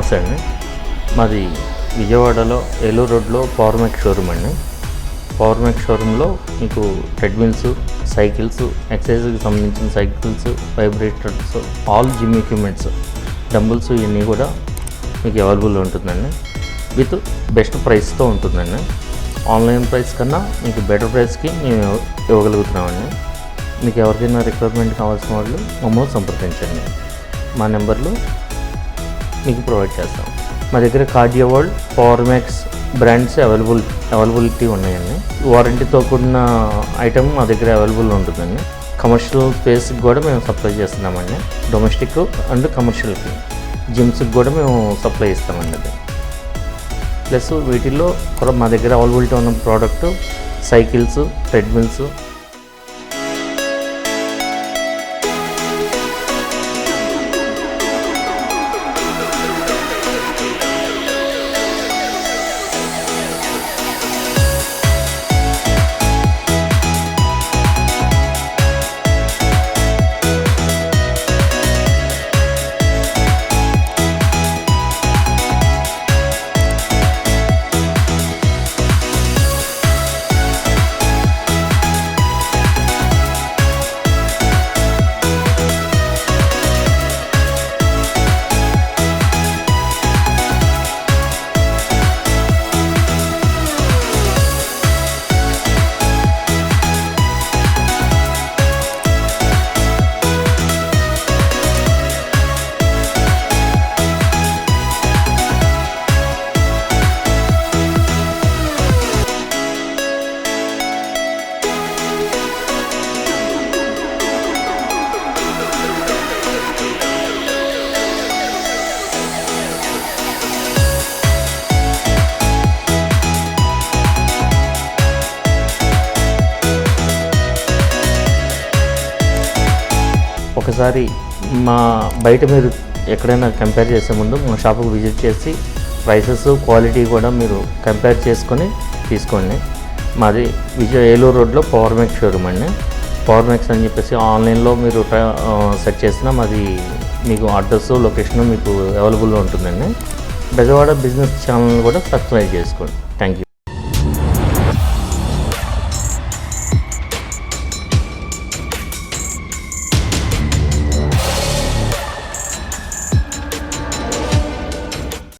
నమస్తే అండి. మాది విజయవాడలో ఏలూరు రోడ్లో పవర్ మ్యాక్స్ షోరూమ్ అండి. పవర్ మ్యాక్స్ షోరూంలో మీకు ట్రెడ్మిల్స్, సైకిల్స్, ఎక్సర్సైజ్కి సంబంధించిన cycles, vibrators, all gym equipments, dumbbells ఇవన్నీ కూడా మీకు అవైలబుల్ ఉంటుందండి. విత్ బెస్ట్ ప్రైస్తో ఉంటుందండి. ఆన్లైన్ ప్రైస్ కన్నా మీకు బెటర్ ప్రైస్కి మేము ఇవ్వగలుగుతున్నామండి. మీకు ఎవరికైనా రిక్వైర్మెంట్ కావాల్సిన వాళ్ళు మమ్మల్ని సంప్రదించండి. మా నెంబర్లు మీకు ప్రొవైడ్ చేస్తాం. మా దగ్గర cardio world, power max brands availability ఉన్నాయండి. వారంటీతో కూడిన ఐటమ్ మా దగ్గర అవైలబుల్ ఉంటుందండి. కమర్షియల్ స్పేస్కి కూడా మేము సప్లై చేస్తున్నామండి. డొమెస్టిక్ అండ్ కమర్షియల్కి జిమ్స్కి కూడా మేము సప్లై ఇస్తామండి. అది ప్లస్ వీటిల్లో కూడా మా దగ్గర అవైలబిలిటీ ఉన్న ప్రోడక్ట్ సైకిల్స్, ట్రెడ్మిల్స్, ఒకసారి మా బయట మీరు ఎక్కడైనా కంపేర్ చేసే ముందు మా షాపుకు విజిట్ చేసి ప్రైసెస్, క్వాలిటీ కూడా మీరు కంపేర్ చేసుకొని తీసుకోండి. మాది ఏలూరు రోడ్లో పవర్ మ్యాక్స్ షోరూమ్ అండి. పవర్ మ్యాక్స్ అని చెప్పేసి ఆన్లైన్లో మీరు సెర్చ్ చేసినా మాది మీకు అడ్రస్, లొకేషన్ మీకు అవైలబుల్లో ఉంటుందండి. బెజవాడ బిజినెస్ ఛానల్ కూడా సబ్స్క్రైబ్ చేసుకోండి. Thank you.